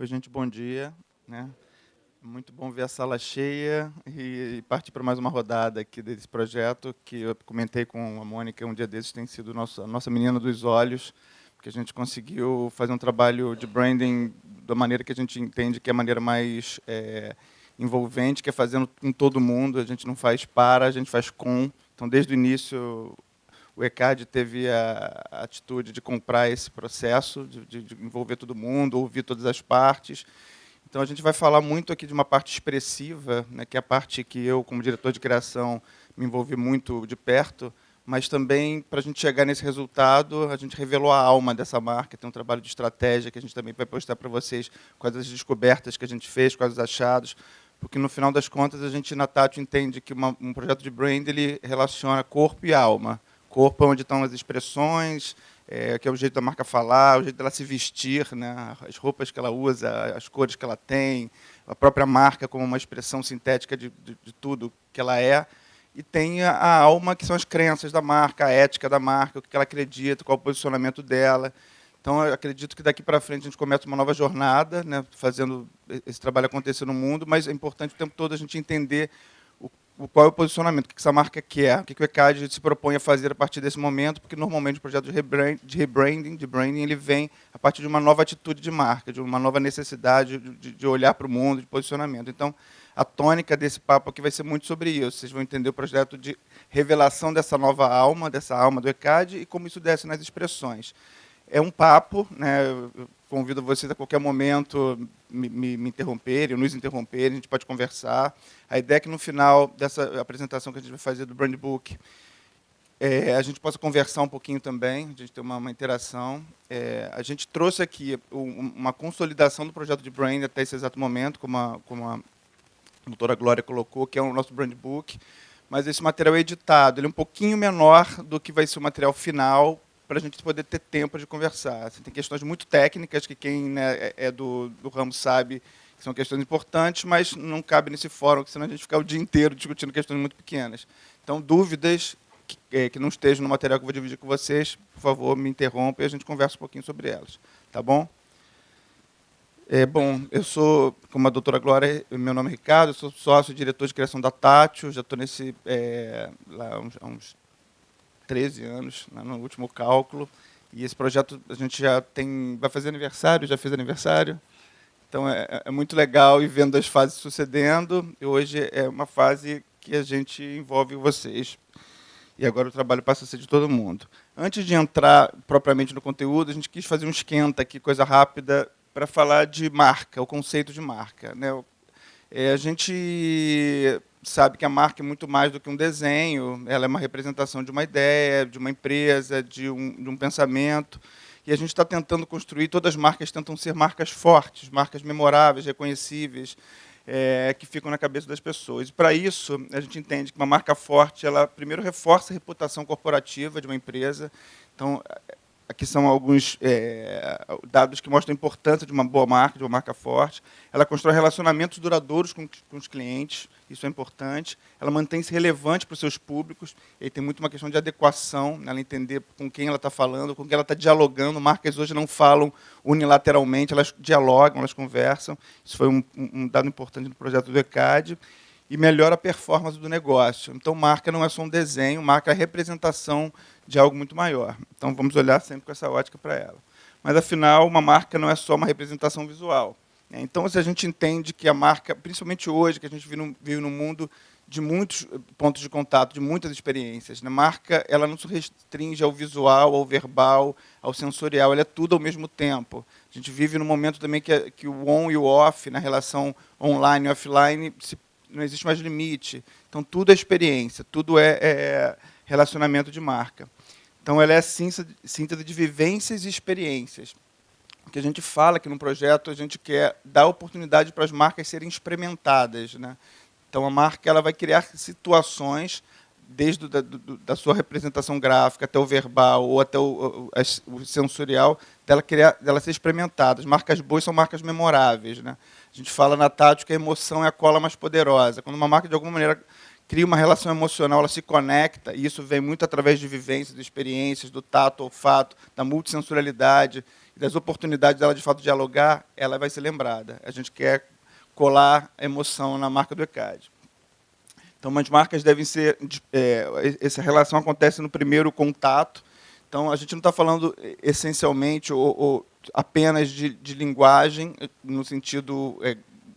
Oi, gente, bom dia, né? Muito bom ver a sala cheia e partir para mais uma rodada aqui desse projeto que eu comentei com a Mônica um dia desses, tem sido a nossa menina dos olhos, porque a gente conseguiu fazer um trabalho de branding da maneira que a gente entende que é a maneira mais envolvente, que é fazendo com todo mundo, a gente não faz para, a gente faz com. Então, desde o início, o ECAD teve a atitude de comprar esse processo, de envolver todo mundo, ouvir todas as partes. Então, a gente vai falar muito aqui de uma parte expressiva, né, que é a parte que eu, como diretor de criação, me envolvi muito de perto, mas também, para a gente chegar nesse resultado, a gente revelou a alma dessa marca, tem um trabalho de estratégia que a gente também vai postar para vocês, quais as descobertas que a gente fez, quais os achados, porque, no final das contas, a gente, na Tátil, entende que um projeto de brand ele relaciona corpo e alma. Corpo é onde estão as expressões, que é o jeito da marca falar, o jeito dela se vestir, né? As roupas que ela usa, as cores que ela tem, a própria marca como uma expressão sintética de tudo que ela é. E tem a alma, que são as crenças da marca, a ética da marca, o que ela acredita, qual é o posicionamento dela. Então, eu acredito que daqui para frente a gente começa uma nova jornada, né, fazendo esse trabalho acontecer no mundo, mas é importante o tempo todo a gente entender qual é o posicionamento, o que essa marca quer, o que o ECAD se propõe a fazer a partir desse momento, porque normalmente o projeto de rebranding, ele vem a partir de uma nova atitude de marca, de uma nova necessidade de olhar para o mundo, de posicionamento. Então, a tônica desse papo aqui vai ser muito sobre isso. Vocês vão entender o projeto de revelação dessa alma do ECAD e como isso desce nas expressões. É um papo, né? Eu convido vocês a qualquer momento me interromperem, nos interromperem, a gente pode conversar. A ideia é que no final dessa apresentação que a gente vai fazer do Brand Book, a gente possa conversar um pouquinho também, a gente ter uma interação. A gente trouxe aqui uma consolidação do projeto de brand até esse exato momento, como a doutora Glória colocou, que é o nosso Brand Book, mas esse material é editado, ele é um pouquinho menor do que vai ser o material final, para a gente poder ter tempo de conversar. Assim, tem questões muito técnicas, que quem, né, é do ramo sabe que são questões importantes, mas não cabe nesse fórum, senão a gente fica o dia inteiro discutindo questões muito pequenas. Então, dúvidas que não estejam no material que eu vou dividir com vocês, por favor, me interrompam e a gente conversa um pouquinho sobre elas. Tá bom? Bom, eu sou, como a doutora Glória, meu nome é Ricardo, eu sou sócio e diretor de criação da Tátil, já estou nesse lá há uns 13 anos, né, no último cálculo, e esse projeto a gente vai fazer aniversário, já fez aniversário, então é muito legal ir vendo as fases sucedendo, e hoje é uma fase que a gente envolve vocês, e agora o trabalho passa a ser de todo mundo. Antes de entrar propriamente no conteúdo, a gente quis fazer um esquenta aqui, coisa rápida, para falar de marca, o conceito de marca, né? A gente sabe que a marca é muito mais do que um desenho, ela é uma representação de uma ideia, de uma empresa, de um pensamento, e a gente está tentando construir, todas as marcas tentam ser marcas fortes, marcas memoráveis, reconhecíveis, que ficam na cabeça das pessoas. E, para isso, a gente entende que uma marca forte, ela primeiro reforça a reputação corporativa de uma empresa. Então, aqui são alguns dados que mostram a importância de uma boa marca, de uma marca forte. Ela constrói relacionamentos duradouros com os clientes, isso é importante. Ela mantém-se relevante para os seus públicos, e aí tem muito uma questão de adequação, né, ela entender com quem ela está falando, com quem ela está dialogando. Marcas hoje não falam unilateralmente, elas dialogam, elas conversam. Isso foi um dado importante no projeto do ECAD. E melhora a performance do negócio. Então, marca não é só um desenho, marca é a representação de algo muito maior. Então, vamos olhar sempre com essa ótica para ela. Mas, afinal, uma marca não é só uma representação visual. Então, se a gente entende que a marca, principalmente hoje, que a gente vive num mundo de muitos pontos de contato, de muitas experiências, a marca ela não se restringe ao visual, ao verbal, ao sensorial, ela é tudo ao mesmo tempo. A gente vive num momento também que o on e o off, na relação online e offline, não existe mais limite. Então, tudo é experiência, tudo é relacionamento de marca. Então, ela é a síntese de vivências e experiências. O que a gente fala aqui no projeto, a gente quer dar oportunidade para as marcas serem experimentadas, né? Então, a marca ela vai criar situações, desde da sua representação gráfica até o verbal ou até o sensorial, dela ser experimentada. As marcas boas são marcas memoráveis, né? A gente fala na Tátil que a emoção é a cola mais poderosa. Quando uma marca, de alguma maneira, cria uma relação emocional, ela se conecta, e isso vem muito através de vivências, de experiências, do tato, olfato, da multissensorialidade. das oportunidades dela, de fato, dialogar, ela vai ser lembrada. A gente quer colar a emoção na marca do ECAD. Então, as marcas devem ser... essa relação acontece no primeiro contato. Então, a gente não está falando essencialmente ou apenas de linguagem, no sentido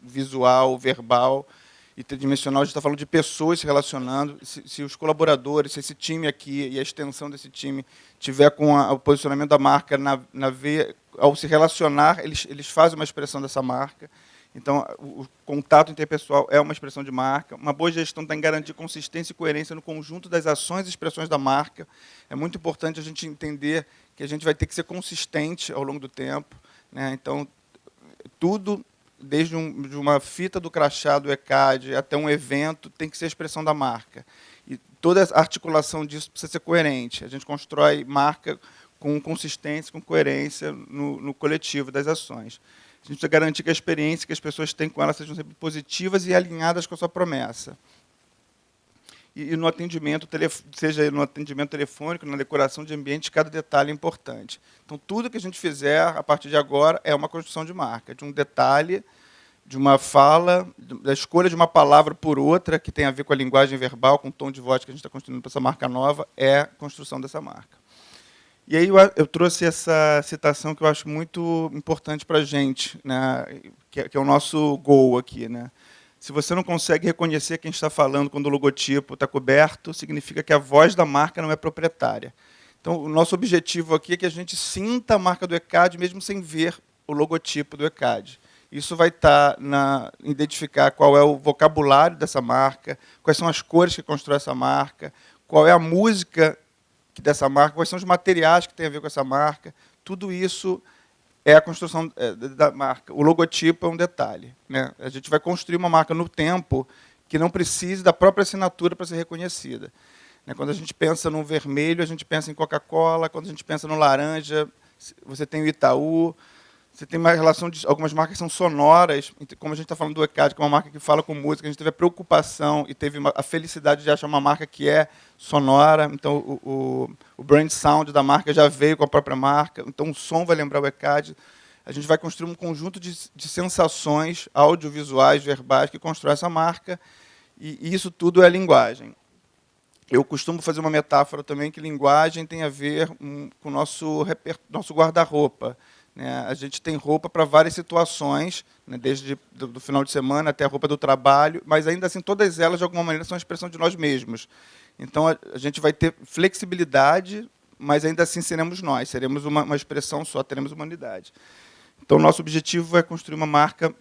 visual, verbal e tridimensional. A gente está falando de pessoas se relacionando. Se os colaboradores, se esse time aqui e a extensão desse time tiver com o posicionamento da marca na veia, ao se relacionar, eles fazem uma expressão dessa marca. Então, o contato interpessoal é uma expressão de marca. Uma boa gestão tem que garantir consistência e coerência no conjunto das ações e expressões da marca. É muito importante a gente entender que a gente vai ter que ser consistente ao longo do tempo, né? Então, tudo, desde de uma fita do crachá do ECAD até um evento, tem que ser a expressão da marca. E toda a articulação disso precisa ser coerente. A gente constrói marca com consistência, com coerência no coletivo das ações. A gente precisa garantir que a experiência que as pessoas têm com ela sejam sempre positivas e alinhadas com a sua promessa. E no atendimento, seja no atendimento telefônico, na decoração de ambiente, cada detalhe é importante. Então, tudo que a gente fizer, a partir de agora, é uma construção de marca, de um detalhe, de uma fala, da escolha de uma palavra por outra, que tem a ver com a linguagem verbal, com o tom de voz que a gente está construindo para essa marca nova, é a construção dessa marca. E aí eu trouxe essa citação que eu acho muito importante para a gente, né, que é o nosso goal aqui, né? Se você não consegue reconhecer quem está falando quando o logotipo está coberto, significa que a voz da marca não é proprietária. Então, o nosso objetivo aqui é que a gente sinta a marca do ECAD, mesmo sem ver o logotipo do ECAD. Isso vai estar em identificar qual é o vocabulário dessa marca, quais são as cores que constroem essa marca, qual é a música dessa marca, quais são os materiais que têm a ver com essa marca. Tudo isso é a construção da marca. O logotipo é um detalhe, né? A gente vai construir uma marca no tempo que não precise da própria assinatura para ser reconhecida. Quando a gente pensa no vermelho, a gente pensa em Coca-Cola. Quando a gente pensa no laranja, você tem o Itaú. Você tem uma relação de algumas marcas que são sonoras, como a gente está falando do ECAD, que é uma marca que fala com música. A gente teve a preocupação e teve a felicidade de achar uma marca que é sonora. Então, o brand sound da marca já veio com a própria marca. Então, o som vai lembrar o ECAD. A gente vai construir um conjunto de sensações audiovisuais, verbais, que constrói essa marca. E isso tudo é linguagem. Eu costumo fazer uma metáfora também que linguagem tem a ver com o nosso guarda-roupa. A gente tem roupa para várias situações, desde do final de semana até a roupa do trabalho, mas, ainda assim, todas elas, de alguma maneira, são a expressão de nós mesmos. Então, a gente vai ter flexibilidade, mas, ainda assim, seremos nós, seremos uma expressão só, teremos uma unidade. Então, o nosso objetivo é construir uma marca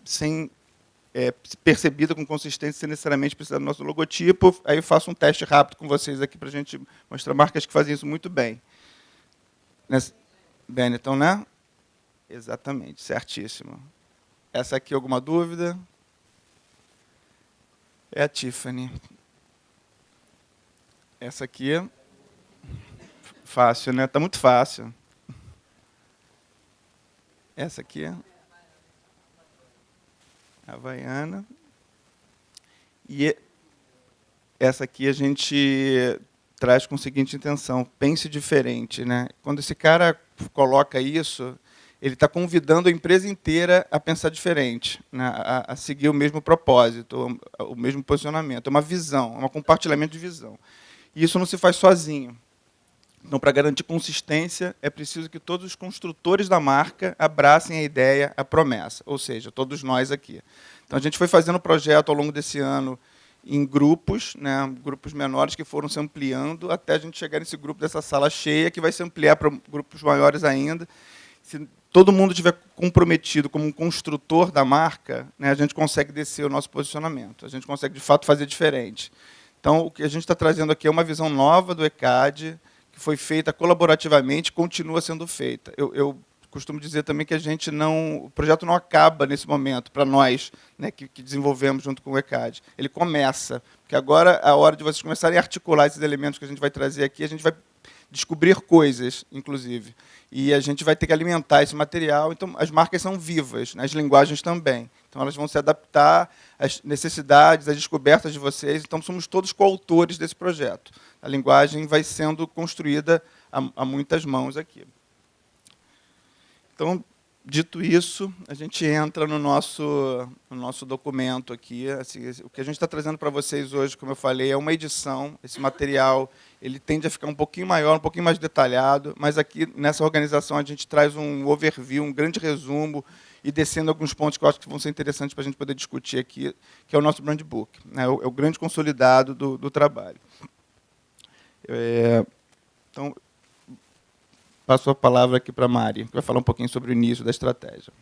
percebida com consistência, sem necessariamente precisar do nosso logotipo. Aí eu faço um teste rápido com vocês aqui para a gente mostrar marcas que fazem isso muito bem. Benetton, né? Exatamente, certíssimo. Essa aqui, alguma dúvida? É a Tiffany. Essa aqui, fácil, né? Está muito fácil. Essa aqui, a Havaiana. E essa aqui a gente traz com a seguinte intenção: pense diferente, né? Quando esse cara coloca isso, ele está convidando a empresa inteira a pensar diferente, né? a seguir o mesmo propósito, o mesmo posicionamento. É uma visão, é um compartilhamento de visão. E isso não se faz sozinho. Então, para garantir consistência, é preciso que todos os construtores da marca abracem a ideia, a promessa, ou seja, todos nós aqui. Então, a gente foi fazendo o projeto ao longo desse ano em grupos, né, grupos menores que foram se ampliando até a gente chegar nesse grupo dessa sala cheia, que vai se ampliar para grupos maiores ainda. Se todo mundo estiver comprometido como um construtor da marca, né, a gente consegue descer o nosso posicionamento, a gente consegue, de fato, fazer diferente. Então, o que a gente está trazendo aqui é uma visão nova do ECAD, que foi feita colaborativamente, continua sendo feita. Eu costumo dizer também que o projeto não acaba nesse momento, para nós, né, que desenvolvemos junto com o ECAD. Ele começa, porque agora é a hora de vocês começarem a articular esses elementos que a gente vai trazer aqui, a gente vai descobrir coisas, inclusive. E a gente vai ter que alimentar esse material. Então, as marcas são vivas, né? As linguagens também. Então, elas vão se adaptar às necessidades, às descobertas de vocês. Então, somos todos coautores desse projeto. A linguagem vai sendo construída a muitas mãos aqui. Então, dito isso, a gente entra no nosso documento aqui. Assim, o que a gente está trazendo para vocês hoje, como eu falei, é uma edição. Esse material ele tende a ficar um pouquinho maior, um pouquinho mais detalhado, mas aqui, nessa organização, a gente traz um overview, um grande resumo, e descendo alguns pontos que eu acho que vão ser interessantes para a gente poder discutir aqui, que é o nosso brand book, né? É o grande consolidado do trabalho. Então, passo a palavra aqui para a Mari, que vai falar um pouquinho sobre o início da estratégia.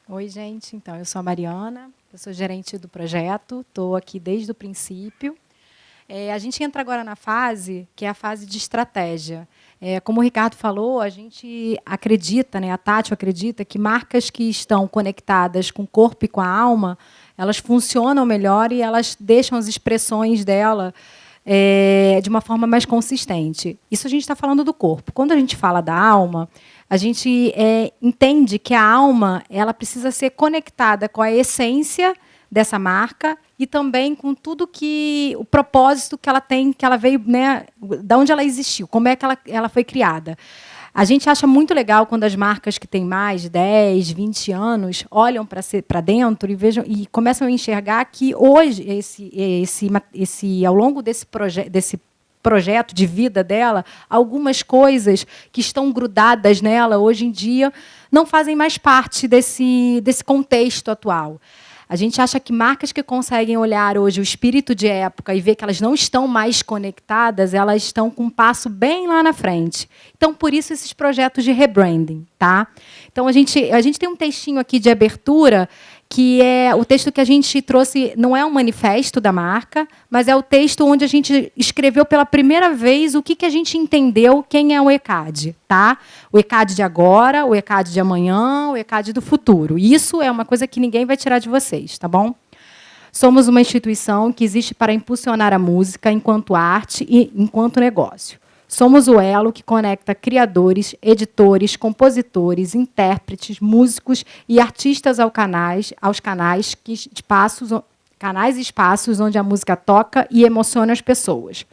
Oi, gente. Então, eu sou a Mariana, eu sou gerente do projeto, estou aqui desde o princípio. A gente entra agora na fase, que é a fase de estratégia. Como o Ricardo falou, a gente acredita, né, a Tati acredita, que marcas que estão conectadas com o corpo e com a alma, elas funcionam melhor e elas deixam as expressões dela de uma forma mais consistente. Isso a gente está falando do corpo. Quando a gente fala da alma, a gente entende que a alma ela precisa ser conectada com a essência dessa marca e também com tudo que o propósito que ela tem, que ela veio, né, da onde ela existiu, como é que ela foi criada. A gente acha muito legal quando as marcas que têm mais de 10, 20 anos olham para dentro e vejam e começam a enxergar que hoje ao longo desse projeto de vida dela, algumas coisas que estão grudadas nela hoje em dia não fazem mais parte desse contexto atual. A gente acha que marcas que conseguem olhar hoje o espírito de época e ver que elas não estão mais conectadas, elas estão com um passo bem lá na frente. Então, por isso, esses projetos de rebranding. Tá? Então, a gente tem um textinho aqui de abertura, que é o texto que a gente trouxe, não é um manifesto da marca, mas é o texto onde a gente escreveu pela primeira vez o que a gente entendeu quem é o ECAD. Tá? O ECAD de agora, o ECAD de amanhã, o ECAD do futuro. Isso é uma coisa que ninguém vai tirar de vocês, tá bom? Somos uma instituição que existe para impulsionar a música enquanto arte e enquanto negócio. Somos o elo que conecta criadores, editores, compositores, intérpretes, músicos e artistas aos canais e espaços onde a música toca e emociona as pessoas.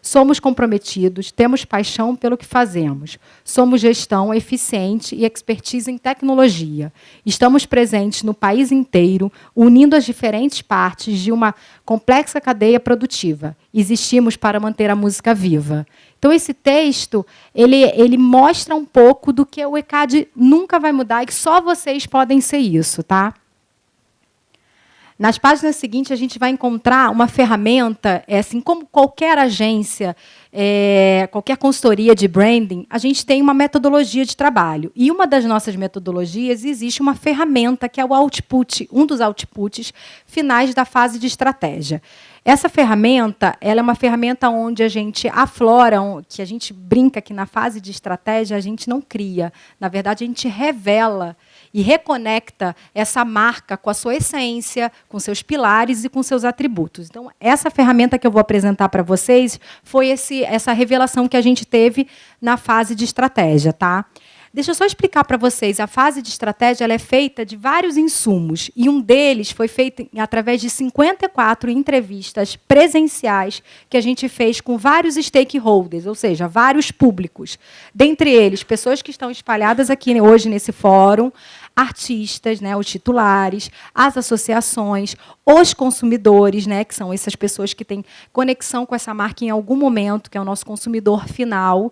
Somos comprometidos, temos paixão pelo que fazemos. Somos gestão eficiente e expertise em tecnologia. Estamos presentes no país inteiro, unindo as diferentes partes de uma complexa cadeia produtiva. Existimos para manter a música viva. Então, esse texto ele mostra um pouco do que o ECAD nunca vai mudar e que só vocês podem ser isso. Tá? Nas páginas seguintes, a gente vai encontrar uma ferramenta, assim como qualquer agência, qualquer consultoria de branding, a gente tem uma metodologia de trabalho. E uma das nossas metodologias, existe uma ferramenta que é o output, um dos outputs finais da fase de estratégia. Essa ferramenta ela é uma ferramenta onde a gente aflora, que a gente brinca que na fase de estratégia a gente não cria. Na verdade, a gente revela e reconecta essa marca com a sua essência, com seus pilares e com seus atributos. Então, essa ferramenta que eu vou apresentar para vocês foi essa revelação que a gente teve na fase de estratégia. Tá? Deixa eu só explicar para vocês. A fase de estratégia ela é feita de vários insumos, e um deles foi feito através de 54 entrevistas presenciais que a gente fez com vários stakeholders, ou seja, vários públicos. Dentre eles, pessoas que estão espalhadas aqui hoje nesse fórum, artistas, né, os titulares, as associações, os consumidores, né, que são essas pessoas que têm conexão com essa marca em algum momento, que é o nosso consumidor final.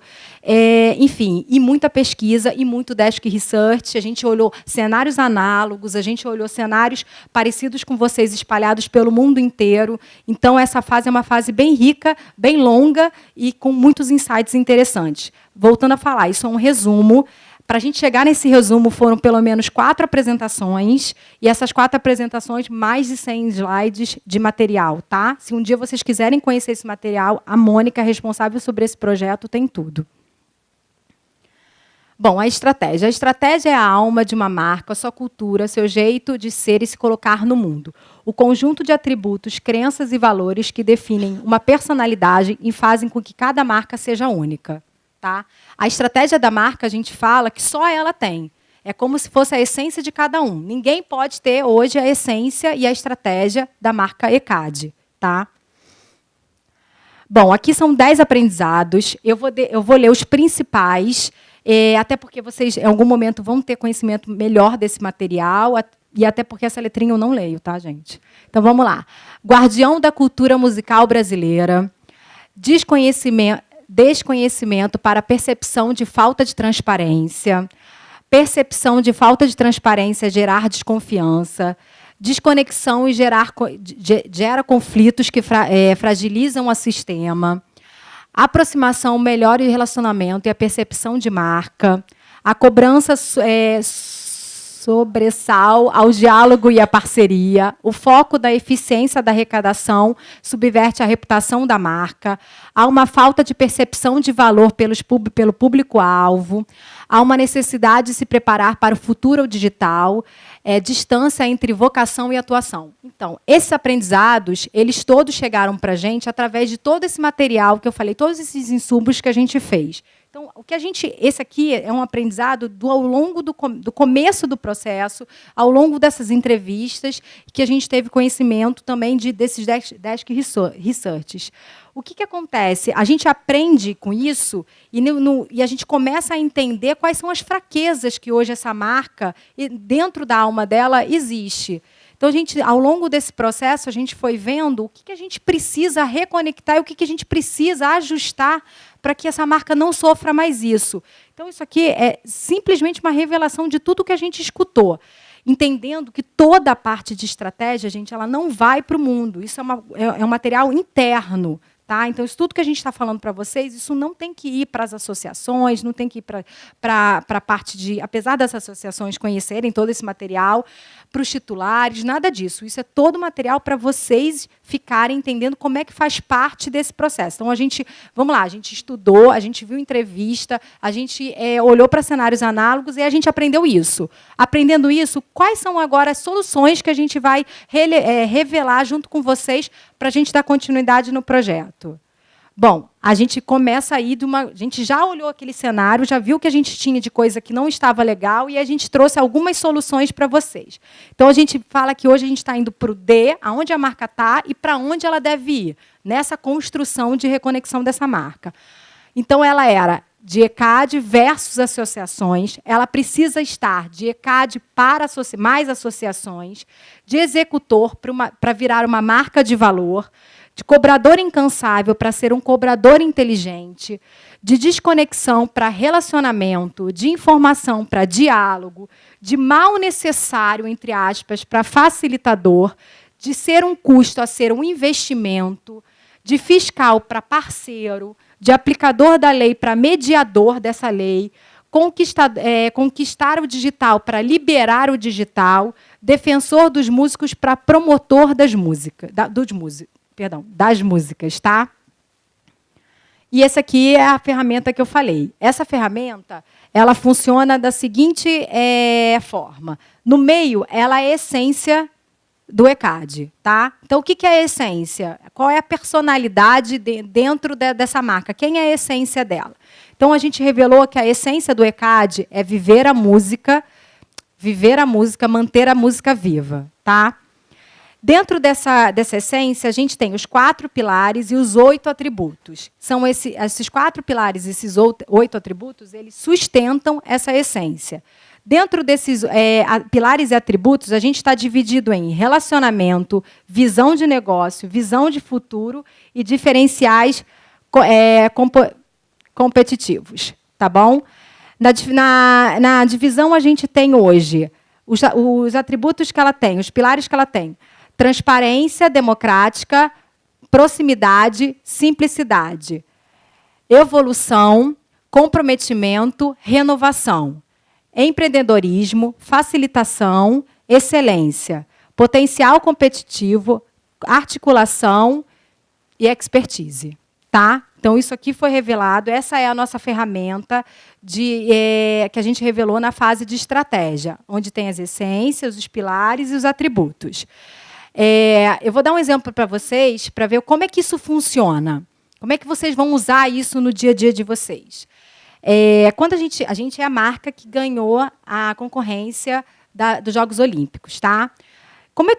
Enfim, e muita pesquisa e muito desk research. A gente olhou cenários análogos, a gente olhou cenários parecidos com vocês espalhados pelo mundo inteiro. Então, essa fase é uma fase bem rica, bem longa e com muitos insights interessantes. Voltando a falar, isso é um resumo. Para a gente chegar nesse resumo, foram pelo menos 4 apresentações, e essas 4 apresentações, mais de 100 slides de material. Tá? Se um dia vocês quiserem conhecer esse material, a Mônica, responsável sobre esse projeto, tem tudo. Bom, a estratégia. A estratégia é a alma de uma marca, sua cultura, seu jeito de ser e se colocar no mundo. O conjunto de atributos, crenças e valores que definem uma personalidade e fazem com que cada marca seja única. Tá? A estratégia da marca, a gente fala que só ela tem. É como se fosse a essência de cada um. Ninguém pode ter hoje a essência e a estratégia da marca ECAD. Tá? Bom, aqui são 10 aprendizados. Eu vou ler os principais. até porque vocês, em algum momento, vão ter conhecimento melhor desse material, e até porque essa letrinha eu não leio, tá, gente? Então, vamos lá. Guardião da cultura musical brasileira, desconhecimento para percepção de falta de transparência, percepção de falta de transparência gerar desconfiança, desconexão e gera conflitos que fragilizam o sistema, aproximação melhor e relacionamento e a percepção de marca, a cobrança sobressal ao diálogo e à parceria, o foco da eficiência da arrecadação subverte a reputação da marca, há uma falta de percepção de valor pelo público-alvo, há uma necessidade de se preparar para o futuro digital, distância entre vocação e atuação. Então, esses aprendizados, eles todos chegaram para a gente através de todo esse material que eu falei, todos esses insumos que a gente fez. Então, esse aqui é um aprendizado ao longo do começo do processo, ao longo dessas entrevistas, que a gente teve conhecimento também desses desk researches. O que acontece? A gente aprende com isso e a gente começa a entender quais são as fraquezas que hoje essa marca, dentro da alma dela, existe. Então, ao longo desse processo, a gente foi vendo o que a gente precisa reconectar e o que a gente precisa ajustar para que essa marca não sofra mais isso. Então, isso aqui é simplesmente uma revelação de tudo que a gente escutou, entendendo que toda a parte de estratégia, gente, ela não vai para o mundo. Isso é um material interno. Tá? Então, isso tudo que a gente está falando para vocês, isso não tem que ir para as associações, não tem que ir para a parte de... Apesar das associações conhecerem todo esse material, para os titulares, nada disso. Isso é todo material para vocês ficarem entendendo como é que faz parte desse processo. Então, vamos lá, a gente estudou, a gente viu entrevista, a gente olhou para cenários análogos e a gente aprendeu isso. Aprendendo isso, quais são agora as soluções que a gente vai revelar junto com vocês para a gente dar continuidade no projeto? Bom, a gente começa a ir a gente já olhou aquele cenário, já viu que a gente tinha de coisa que não estava legal e a gente trouxe algumas soluções para vocês. Então, a gente fala que hoje a gente está indo para o D, aonde a marca está e para onde ela deve ir, nessa construção de reconexão dessa marca. Então, ela era de ECAD versus associações, ela precisa estar de ECAD para mais associações, de executor para virar uma marca de valor, de cobrador incansável para ser um cobrador inteligente, de desconexão para relacionamento, de informação para diálogo, de mal necessário, entre aspas, para facilitador, de ser um custo a ser um investimento, de fiscal para parceiro, de aplicador da lei para mediador dessa lei, conquistar o digital para liberar o digital, defensor dos músicos para promotor das músicas, das músicas, tá? E essa aqui é a ferramenta que eu falei. Essa ferramenta, ela funciona da seguinte forma. No meio, ela é a essência do ECAD, tá? Então, o que é a essência? Qual é a personalidade dentro dessa marca? Quem é a essência dela? Então, a gente revelou que a essência do ECAD é viver a música, manter a música viva, tá? Dentro dessa essência, a gente tem os 4 pilares e os 8 atributos. São esses 4 pilares, esses 8 atributos, eles sustentam essa essência. Dentro desses pilares e atributos, a gente está dividido em relacionamento, visão de negócio, visão de futuro e diferenciais competitivos. Tá bom? Na divisão, a gente tem hoje os atributos que ela tem, os pilares que ela tem. Transparência democrática, proximidade, simplicidade. Evolução, comprometimento, renovação. Empreendedorismo, facilitação, excelência. Potencial competitivo, articulação e expertise. Tá? Então, isso aqui foi revelado. Essa é a nossa ferramenta que a gente revelou na fase de estratégia, onde tem as essências, os pilares e os atributos. Eu vou dar um exemplo para vocês, para ver como é que isso funciona. Como é que vocês vão usar isso no dia a dia de vocês. Quando a gente é a marca que ganhou a concorrência dos Jogos Olímpicos. Tá? Como é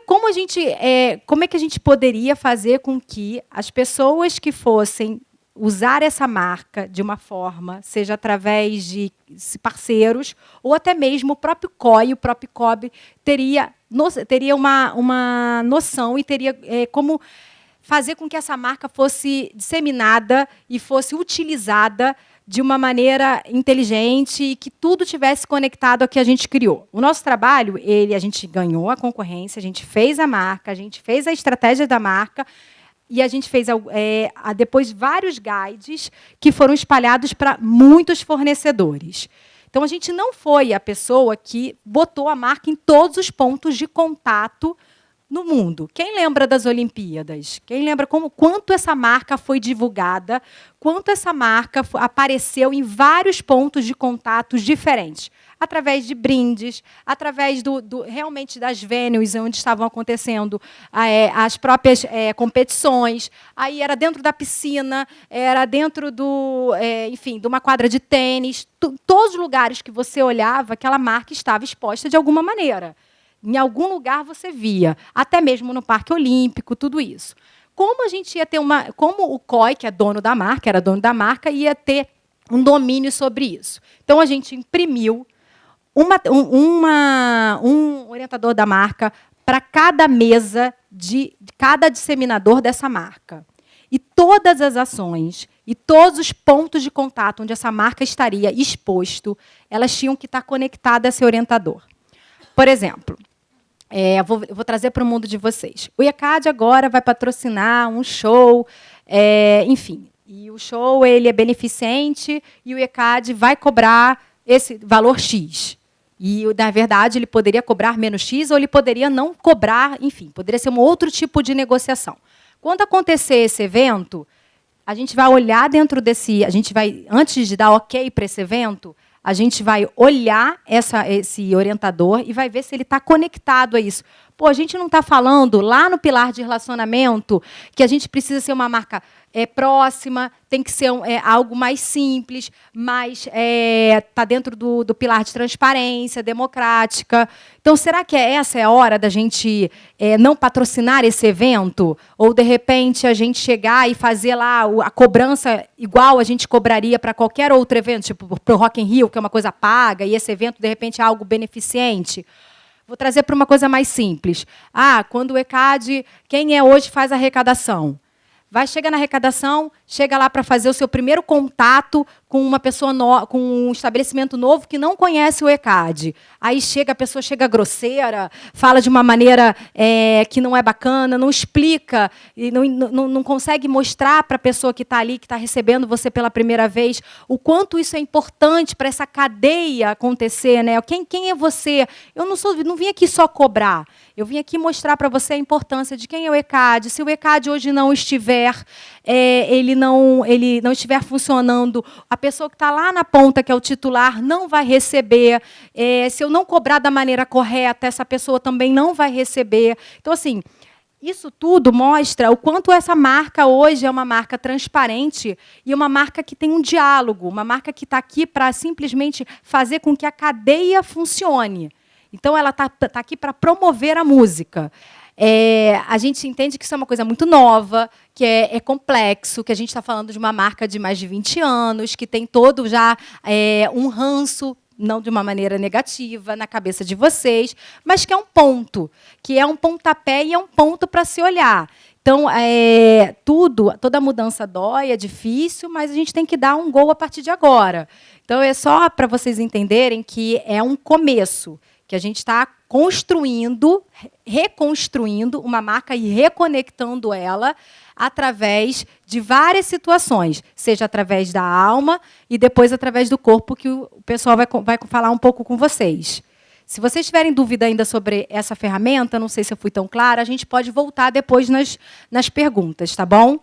que a gente poderia fazer com que as pessoas que fossem usar essa marca de uma forma, seja através de parceiros, ou até mesmo o próprio COI, o próprio COB, teria uma noção e teria como fazer com que essa marca fosse disseminada e fosse utilizada de uma maneira inteligente e que tudo tivesse conectado ao que a gente criou. O nosso trabalho, a gente ganhou a concorrência, a gente fez a marca, a gente fez a estratégia da marca e a gente fez depois vários guides que foram espalhados para muitos fornecedores. Então, a gente não foi a pessoa que botou a marca em todos os pontos de contato no mundo. Quem lembra das Olimpíadas? Quem lembra quanto essa marca foi divulgada, quanto essa marca apareceu em vários pontos de contatos diferentes, através de brindes, através realmente das venues onde estavam acontecendo as próprias competições. Aí era dentro da piscina, era dentro enfim, de uma quadra de tênis. Todos os lugares que você olhava, aquela marca estava exposta de alguma maneira. Em algum lugar você via, até mesmo no Parque Olímpico, tudo isso. Como a gente ia ter como o COI, que é dono da marca, era dono da marca, ia ter um domínio sobre isso. Então a gente imprimiu um orientador da marca para cada mesa de cada disseminador dessa marca. E todas as ações e todos os pontos de contato onde essa marca estaria exposto, elas tinham que estar conectadas a esse orientador. Por exemplo, eu vou trazer para o mundo de vocês. O ECAD agora vai patrocinar um show, enfim. E o show ele é beneficente e o ECAD vai cobrar esse valor X. E, na verdade, ele poderia cobrar menos X ou ele poderia não cobrar, enfim, poderia ser um outro tipo de negociação. Quando acontecer esse evento, a gente vai olhar dentro antes de dar ok para esse evento, a gente vai olhar esse orientador e vai ver se ele está conectado a isso. Pô, a gente não está falando lá no pilar de relacionamento que a gente precisa ser uma marca próxima, tem que ser algo mais simples, mas está dentro do pilar de transparência, democrática. Então, será que essa é a hora da gente não patrocinar esse evento? Ou, de repente, a gente chegar e fazer lá a cobrança igual a gente cobraria para qualquer outro evento, tipo para o Rock in Rio, que é uma coisa paga, e esse evento, de repente, é algo beneficente? Vou trazer para uma coisa mais simples. Quando o ECAD, quem hoje faz a arrecadação? Chega na arrecadação, chega lá para fazer o seu primeiro contato com uma pessoa com um estabelecimento novo que não conhece o ECAD. Aí a pessoa chega grosseira, fala de uma maneira que não é bacana, não explica, e não consegue mostrar para a pessoa que está ali, que está recebendo você pela primeira vez, o quanto isso é importante para essa cadeia acontecer. Né? Quem é você? Eu não vim aqui só cobrar. Eu vim aqui mostrar para você a importância de quem é o ECAD. Se o ECAD hoje não estiver, ele não estiver funcionando, a pessoa que está lá na ponta, que é o titular, não vai receber. Se eu não cobrar da maneira correta, essa pessoa também não vai receber. Então, assim, isso tudo mostra o quanto essa marca hoje é uma marca transparente e uma marca que tem um diálogo, uma marca que está aqui para simplesmente fazer com que a cadeia funcione. Então, ela está aqui para promover a música. A gente entende que isso é uma coisa muito nova, que é complexo, que a gente está falando de uma marca de mais de 20 anos, que tem todo já um ranço, não de uma maneira negativa, na cabeça de vocês, mas que é um ponto, que é um pontapé e é um ponto para se olhar. Então, toda mudança dói, é difícil, mas a gente tem que dar um gol a partir de agora. Então, é só para vocês entenderem que é um começo, que a gente está reconstruindo uma marca e reconectando ela através de várias situações, seja através da alma e depois através do corpo, que o pessoal vai falar um pouco com vocês. Se vocês tiverem dúvida ainda sobre essa ferramenta, não sei se eu fui tão clara, a gente pode voltar depois nas perguntas, tá bom?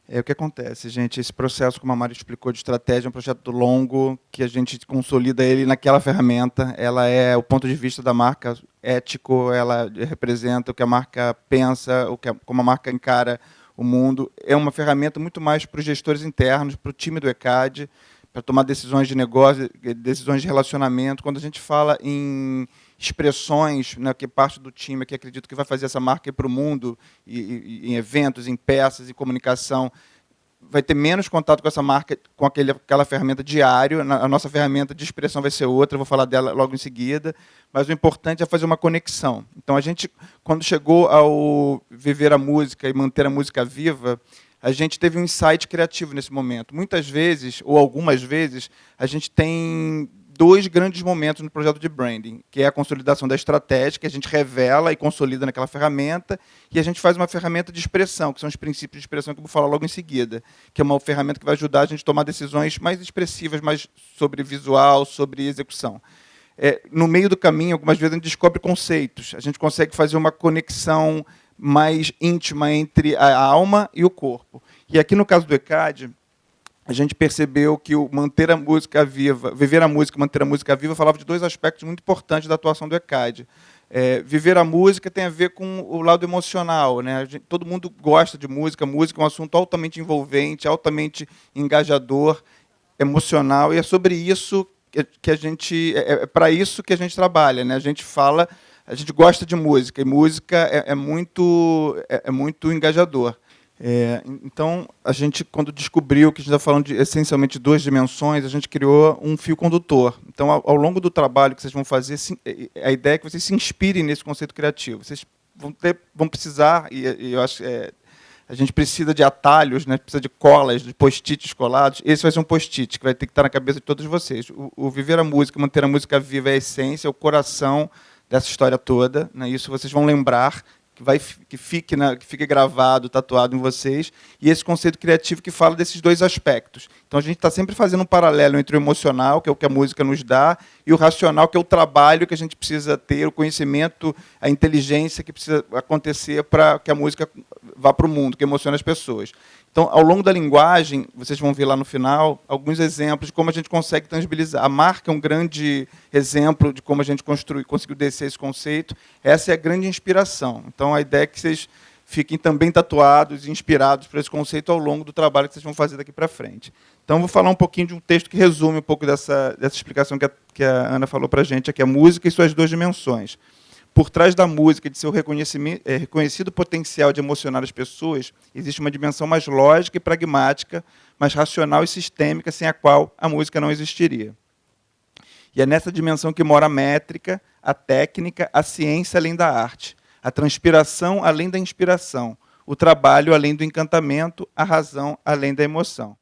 O que acontece, gente? Esse processo, como a Mari explicou, de estratégia, é um projeto longo, que a gente consolida ele naquela ferramenta. Ela é o ponto de vista da marca ético, ela representa o que a marca pensa, como a marca encara o mundo. É uma ferramenta muito mais para os gestores internos, para o time do ECAD, para tomar decisões de negócio, decisões de relacionamento. Quando a gente fala em expressões, né, que parte do time que acredito que vai fazer essa marca ir para o mundo, em eventos, em peças, em comunicação, vai ter menos contato com essa marca, com aquela ferramenta diário. A nossa ferramenta de expressão vai ser outra, eu vou falar dela logo em seguida. Mas o importante é fazer uma conexão. Então, a gente, quando chegou ao viver a música e manter a música viva, a gente teve um insight criativo nesse momento. Muitas vezes, ou algumas vezes, a gente tem dois grandes momentos no projeto de branding, que é a consolidação da estratégia, que a gente revela e consolida naquela ferramenta, e a gente faz uma ferramenta de expressão, que são os princípios de expressão que eu vou falar logo em seguida, que é uma ferramenta que vai ajudar a gente a tomar decisões mais expressivas, mais sobre visual, sobre execução. No meio do caminho, algumas vezes a gente descobre conceitos, a gente consegue fazer uma conexão mais íntima entre a alma e o corpo. E aqui no caso do ECAD, a gente percebeu que o manter a música viva, viver a música, manter a música viva, falava de dois aspectos muito importantes da atuação do ECAD. Viver a música tem a ver com o lado emocional, né? Todo mundo gosta de música, música é um assunto altamente envolvente, altamente engajador, emocional, e é sobre isso que a gente, para isso que a gente trabalha, né? A gente gosta de música, e música é muito engajador. Então, a gente, quando descobriu que a gente está falando de, essencialmente, de duas dimensões, a gente criou um fio condutor. Então, ao longo do trabalho que vocês vão fazer, a ideia é que vocês se inspirem nesse conceito criativo. Vocês vão precisar, e eu acho que a gente precisa de atalhos, né? Precisa de colas, de post-its colados. Esse vai ser um post-it que vai ter que estar na cabeça de todos vocês. O viver a música, manter a música viva é a essência, é o coração dessa história toda, né? Isso vocês vão lembrar, que fique gravado, tatuado em vocês, e esse conceito criativo que fala desses dois aspectos. Então, a gente está sempre fazendo um paralelo entre o emocional, que é o que a música nos dá, e o racional, que é o trabalho que a gente precisa ter, o conhecimento, a inteligência que precisa acontecer para que a música vá para o mundo, que emocione as pessoas. Então, ao longo da linguagem, vocês vão ver lá no final alguns exemplos de como a gente consegue tangibilizar. A marca é um grande exemplo de como a gente conseguiu descer esse conceito. Essa é a grande inspiração. Então, a ideia é que vocês fiquem também tatuados e inspirados por esse conceito ao longo do trabalho que vocês vão fazer daqui para frente. Então, vou falar um pouquinho de um texto que resume um pouco dessa explicação que a Ana falou para a gente, aqui, a música e suas duas dimensões. Por trás da música e de seu reconhecido potencial de emocionar as pessoas, existe uma dimensão mais lógica e pragmática, mais racional e sistêmica, sem a qual a música não existiria. E é nessa dimensão que mora a métrica, a técnica, a ciência além da arte, a transpiração além da inspiração, o trabalho além do encantamento, a razão além da emoção.